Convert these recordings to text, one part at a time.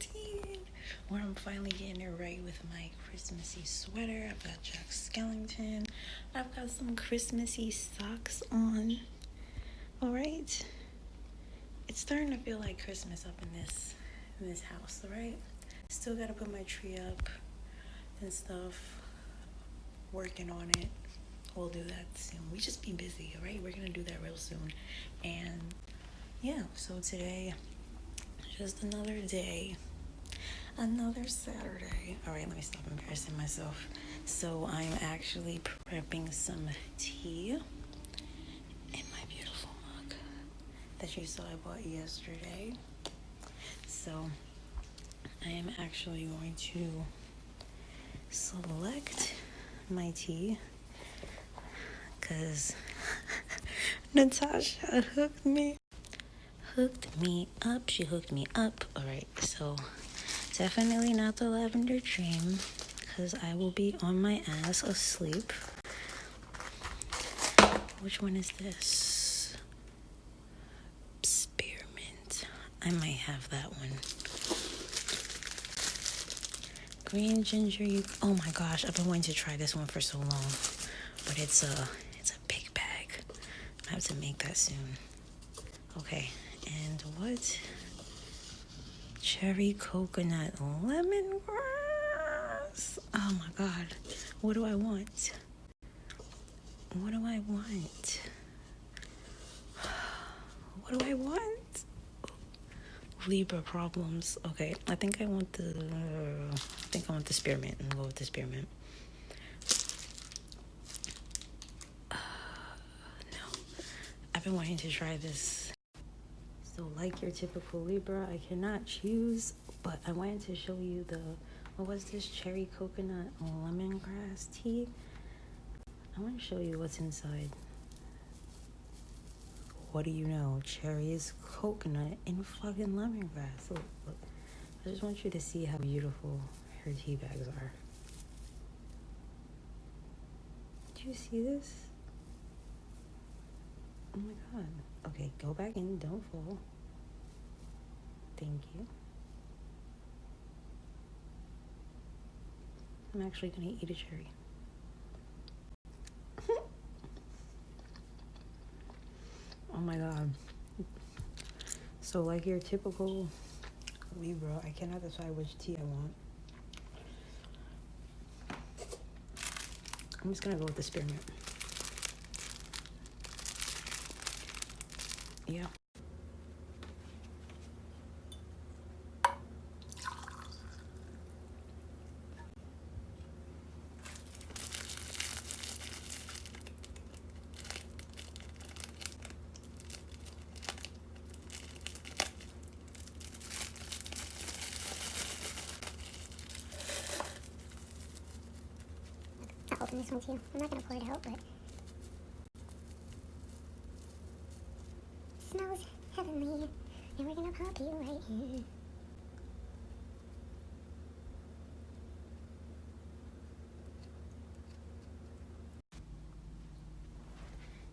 routine where I'm finally getting it right with my Christmassy sweater. I've got Jack Skellington. I've got some Christmassy socks on. All right. It's starting to feel like Christmas up in this house, all right? Still got to put my tree up and stuff. Working on it. We'll do that soon. We just be busy, all right? We're going to do that real soon. And yeah, so today, just another day. Another Saturday. All right, let me stop embarrassing myself. So I'm actually prepping some tea in my beautiful mug that you saw I bought yesterday. So I am actually going to select my tea because Natasha hooked me up. She hooked me up. All right, so definitely not the lavender dream because I will be on my ass asleep. Which one is this? Spearmint. I might have that one. Green ginger. Oh my gosh, I've been wanting to try this one for so long, but it's a big bag. I have to make that soon. Okay, and what? Cherry coconut lemongrass. Oh my god, what do I want? What do I want? What do I want? Libra problems. Okay, I think I want the spearmint. I'm gonna go with the spearmint. No, I've been wanting to try this. So, like your typical Libra, I cannot choose, but I wanted to show you what was this? Cherry coconut lemongrass tea. I want to show you what's inside. What do you know? Cherries, coconut, and fucking lemongrass. Look. I just want you to see how beautiful her tea bags are. Do you see this? Oh my god. Okay, go back in. Don't fall. Thank you. I'm actually going to eat a cherry. Oh my god. So like your typical Libra, I cannot decide which tea I want. I'm just going to go with the spearmint. Yeah. To open this one too. I'm not going to pour it out, but it smells heavenly. And we're going to pop you right here.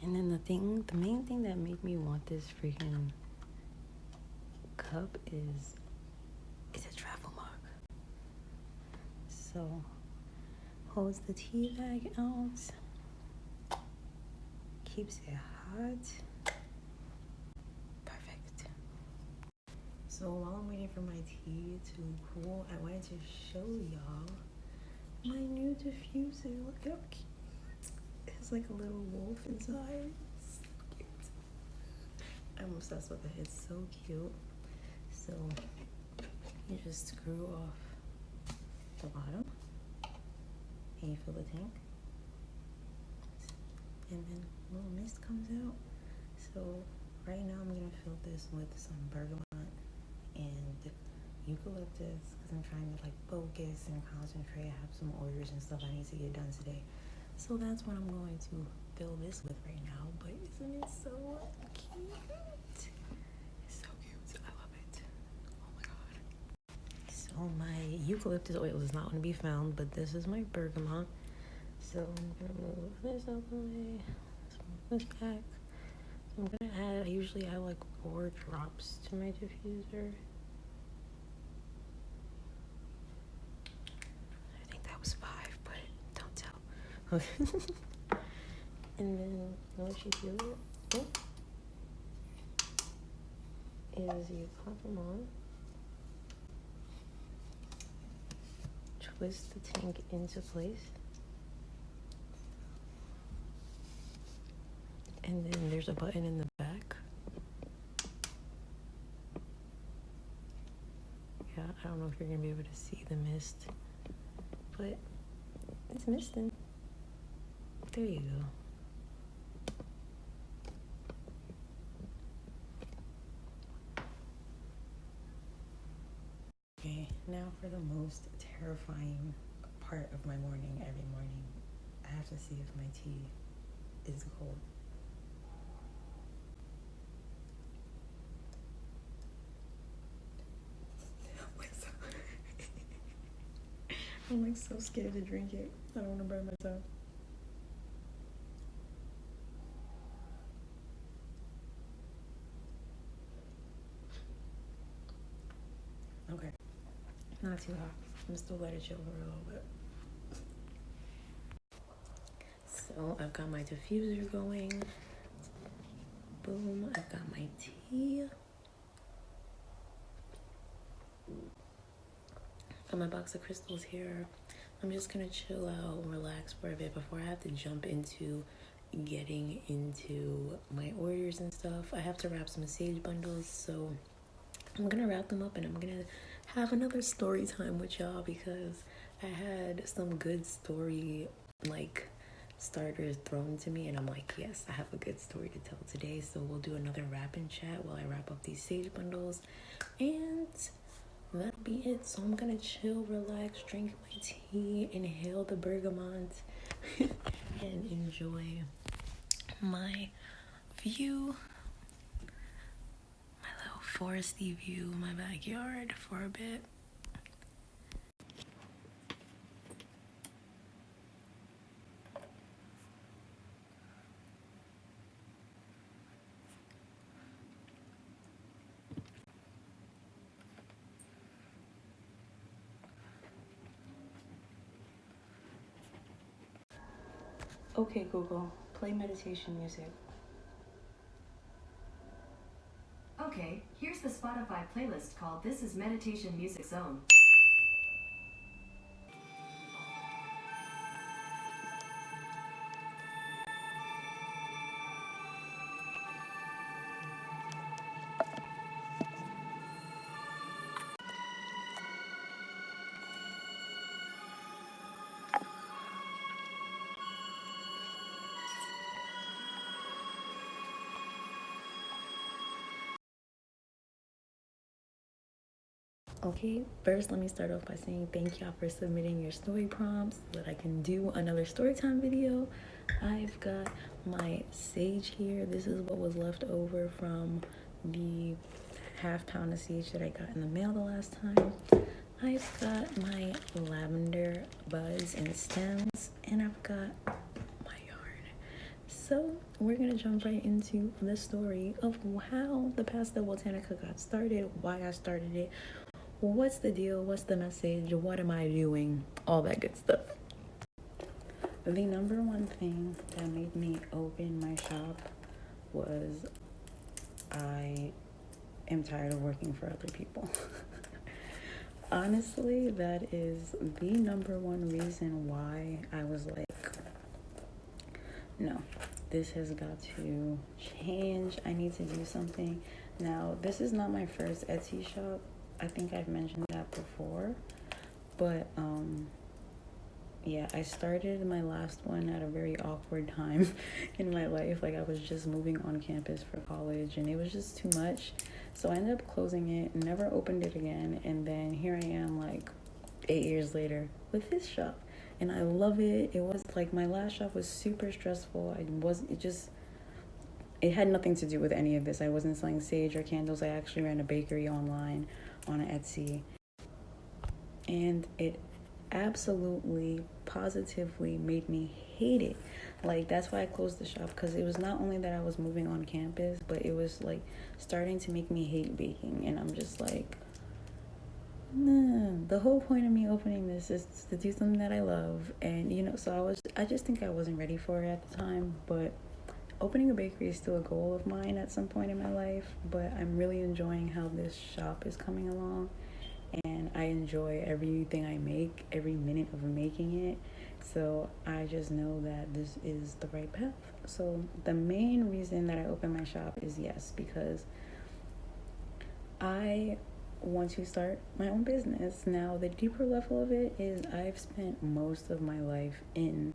And then the main thing that made me want this freaking cup is it's a travel mug. So holds the tea bag out, keeps it hot. Perfect. So while I'm waiting for my tea to cool, I wanted to show y'all my new diffuser. Look how cute. It's like a little wolf inside. It's so cute. I'm obsessed with it. It's so cute. So you just screw off the bottom and you fill the tank. And then a little mist comes out. So right now I'm gonna fill this with some bergamot and eucalyptus because I'm trying to like focus and concentrate. I have some orders and stuff I need to get done today. So that's what I'm going to fill this with right now. But isn't it so cute? It's so cute. I love it. Oh my god. So my eucalyptus oil is not going to be found, but this is my bergamot. So I'm going to move this out the way. Let's move this back. So I'm going to add, I usually add like 4 drops to my diffuser. And then once you do it, is you pop them on, twist the tank into place, and then there's a button in the back. Yeah, I don't know if you're gonna be able to see the mist, but it's misting. There you go. Okay, now for the most terrifying part of my morning. Every morning, I have to see if my tea is cold. I'm like so scared to drink it. I don't want to burn myself. Okay, not too hot. I'm still let it chill for a little bit. So I've got my diffuser going. Boom, I've got my tea. Got my box of crystals here. I'm just gonna chill out, relax for a bit before I have to jump into getting into my orders and stuff. I have to wrap some sage bundles, so I'm gonna wrap them up and I'm gonna have another story time with y'all because I had some good story starters thrown to me and I'm like, yes, I have a good story to tell today. So we'll do another wrap and chat while I wrap up these sage bundles, and that'll be it. So I'm gonna chill, relax, drink my tea, inhale the bergamot and enjoy my view, my little foresty view, my backyard for a bit. Okay, Google, play meditation music. Okay, here's the Spotify playlist called This is Meditation Music Zone. Okay, first let me start off by saying thank y'all for submitting your story prompts so that I can do another storytime video. I've got my sage here. This is what was left over from the half-pound of sage that I got in the mail the last time. I've got my lavender buds and stems, and I've got my yarn. So we're gonna jump right into the story of how the Pasta Botanica got started, why I started it, what's the deal, what's the message, what am I doing, all that good stuff. The number one thing that made me open my shop was I am tired of working for other people. Honestly, that is the number one reason why I was like, no, this has got to change. I need to do something. Now, this is not my first Etsy shop. I think I've mentioned that before, but yeah, I started my last one at a very awkward time in my life. Like I was just moving on campus for college and it was just too much. So I ended up closing it, never opened it again, and then here I am like 8 years later with this shop. And I love it. It was like my last shop was super stressful. It had nothing to do with any of this. I wasn't selling sage or candles. I actually ran a bakery online on Etsy, and it absolutely positively made me hate it. Like that's why I closed the shop, because it was not only that I was moving on campus, but it was like starting to make me hate baking, and I'm just like, nah, the whole point of me opening this is to do something that I love. And, so I just think I wasn't ready for it at the time. But opening a bakery is still a goal of mine at some point in my life. But I'm really enjoying how this shop is coming along. And I enjoy everything I make, every minute of making it. So I just know that this is the right path. So the main reason that I opened my shop is because I want to start my own business. Now, the deeper level of it is I've spent most of my life in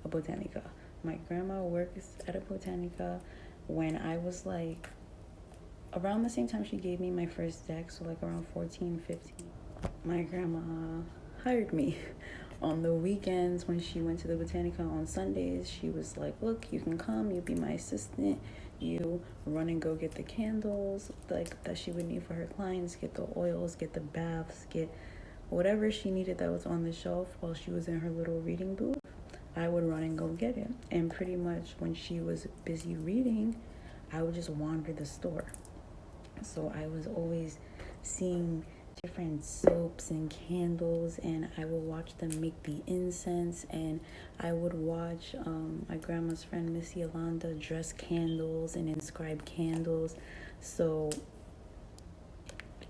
a botanica. My grandma works at a botanica. When I was like around the same time she gave me my first deck, so like around 14, 15, my grandma hired me. On the weekends when she went to the botanica on Sundays, she was like, look, you can come, you be my assistant, you run and go get the candles like that she would need for her clients, get the oils, get the baths, get whatever she needed that was on the shelf while she was in her little reading booth. I would run and go get it. And pretty much when she was busy reading, I would just wander the store. So I was always seeing different soaps and candles, and I would watch them make the incense, and I would watch my grandma's friend Miss Yolanda dress candles and inscribe candles. So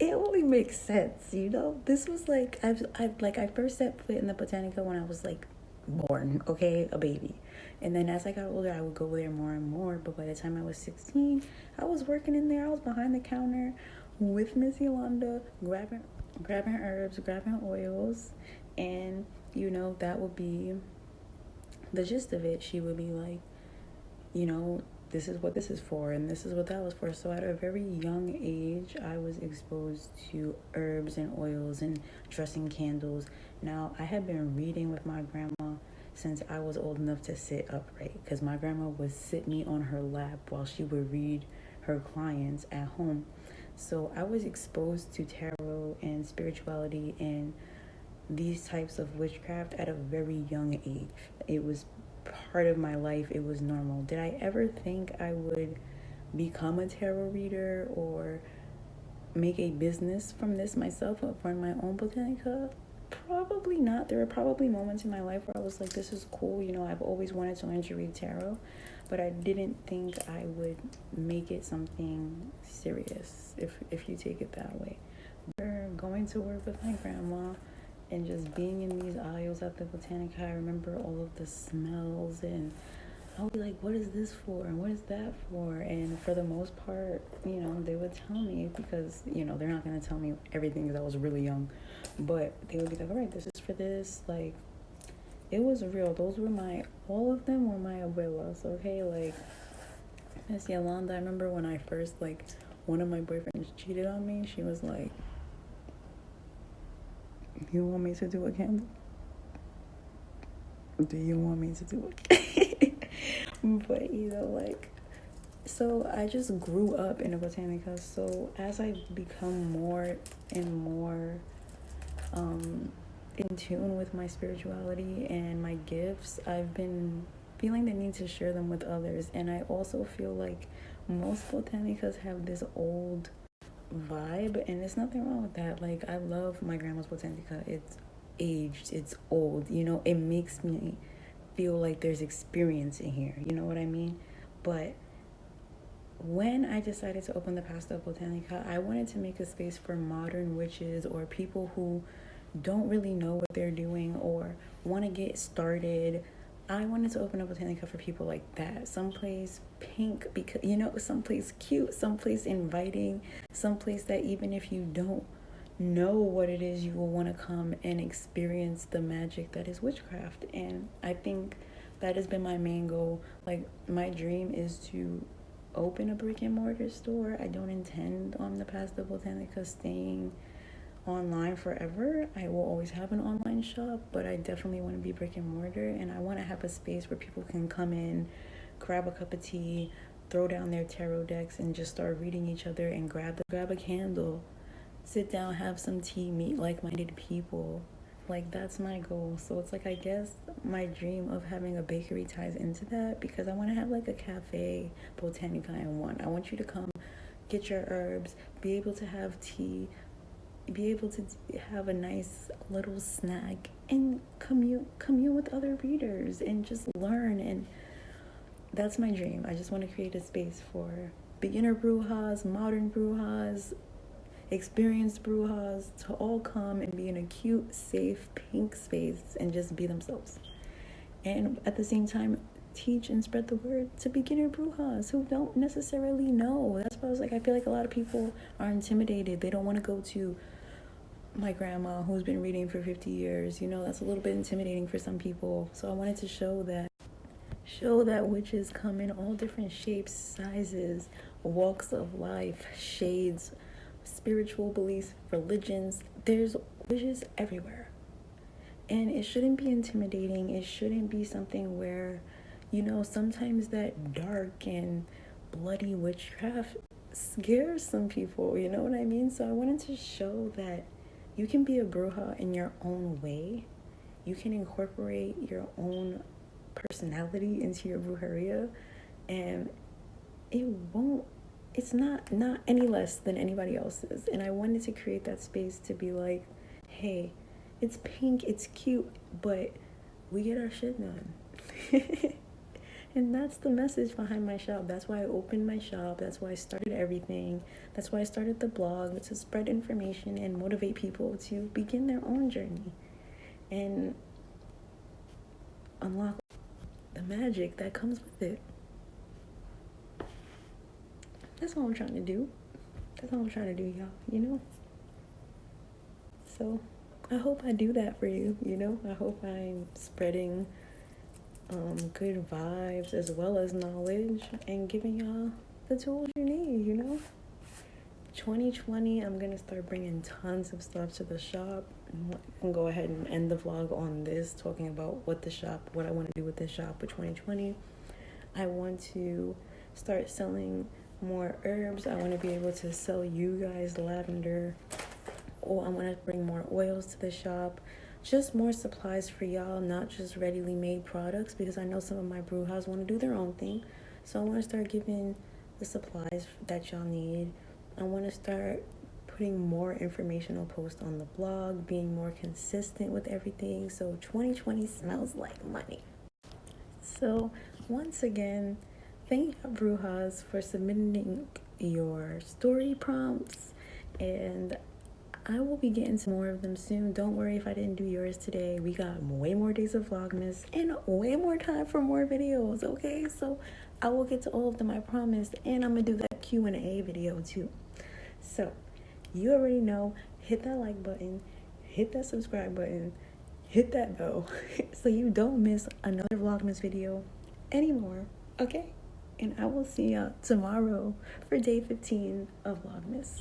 it only makes sense, This was like I first set foot in the botanica when I was like born, okay, a baby. And then as I got older, I would go there more and more. But by the time I was 16, I was working in there. I was behind the counter with Miss Yolanda, grabbing herbs, grabbing oils, and that would be the gist of it. She would be like, this is what this is for, and this is what that was for. So at a very young age, I was exposed to herbs and oils and dressing candles. Now, I had been reading with my grandma since I was old enough to sit upright, because my grandma would sit me on her lap while she would read her clients at home. So I was exposed to tarot and spirituality and these types of witchcraft at a very young age. It was part of my life. It was normal. Did I ever think I would become a tarot reader or make a business from this myself or run my own botanica? Probably not. There were probably moments in my life where I was like, this is cool. I've always wanted to learn to read tarot, but I didn't think I would make it something serious, if you take it that way. We're going to work with my grandma and just being in these aisles at the botanica. I remember all of the smells, and I would be like, what is this for? And what is that for? And for the most part, they would tell me, because, they're not going to tell me everything because I was really young. But they would be like, all right, this is for this. Like, it was real. All of them were my abuelas, okay? Like, Miss Yolanda, I remember when I first, one of my boyfriends cheated on me, she was like, you want me to do a candle? Do you want me to do it? But, so I just grew up in a botanica. So as I become more and more in tune with my spirituality and my gifts, I've been feeling the need to share them with others. And I also feel like most botanicas have this old vibe, and there's nothing wrong with that. Like, I love my grandma's botanica. It's aged, it's old, it makes me feel like there's experience in here, you know what I mean? But when I decided to open the Pasta Botanica, I wanted to make a space for modern witches or people who don't really know what they're doing or want to get started. I wanted to open a botanica for people like that. Someplace pink, because, someplace cute, someplace inviting, someplace that even if you don't know what it is, you will want to come and experience the magic that is witchcraft. And I think that has been my main goal. Like, my dream is to open a brick and mortar store. I don't intend on the Pasta Botanica staying online forever. I will always have an online shop, but I definitely want to be brick and mortar, and I want to have a space where people can come in, grab a cup of tea, throw down their tarot decks, and just start reading each other and grab a candle, sit down, have some tea, meet like-minded people. Like, that's my goal. So it's like, I guess my dream of having a bakery ties into that, because I want to have like a cafe botanica in one. I want you to come, get your herbs, be able to have tea, be able to have a nice little snack and commune with other readers and just learn. And that's my dream. I just want to create a space for beginner Brujas, modern Brujas, experienced Brujas to all come and be in a cute, safe, pink space and just be themselves. And at the same time, teach and spread the word to beginner Brujas who don't necessarily know. That's why I was like, I feel like a lot of people are intimidated. They don't want to go to my grandma who's been reading for 50 years. You know, that's a little bit intimidating for some people. So I wanted to show that witches come in all different shapes, sizes, walks of life, shades, spiritual beliefs, religions. There's witches everywhere. And it shouldn't be intimidating. It shouldn't be something where, you know, sometimes that dark and bloody witchcraft scares some people, you know what I mean? So I wanted to show that you can be a bruja in your own way. You can incorporate your own personality into your brujeria, and it's not any less than anybody else's. And I wanted to create that space to be like, hey, it's pink, it's cute, but we get our shit done. And that's the message behind my shop. That's why I opened my shop. That's why I started everything. That's why I started the blog, to spread information and motivate people to begin their own journey and unlock the magic that comes with it. That's all I'm trying to do. That's all I'm trying to do, y'all, you know? So I hope I do that for you, you know? I hope I'm spreading good vibes as well as knowledge and giving y'all the tools you need, you know? 2020, I'm gonna start bringing tons of stuff to the shop. I can go ahead and end the vlog on this, talking about what I want to do with this shop for 2020. I want to start selling more herbs. I want to be able to sell you guys lavender. I want to bring more oils to the shop. Just more supplies for y'all, not just readily made products, because I know some of my Brujas want to do their own thing. So I want to start giving the supplies that y'all need. I want to start putting more informational posts on the blog, being more consistent with everything. So 2020 smells like money. So once again, thank you, Brujas, for submitting your story prompts, and I will be getting some more of them soon. Don't worry if I didn't do yours today. We got way more days of Vlogmas and way more time for more videos, okay? So I will get to all of them, I promise. And I'm going to do that Q&A video too. So you already know, hit that like button, hit that subscribe button, hit that bell so you don't miss another Vlogmas video anymore, okay? And I will see y'all tomorrow for day 15 of Vlogmas.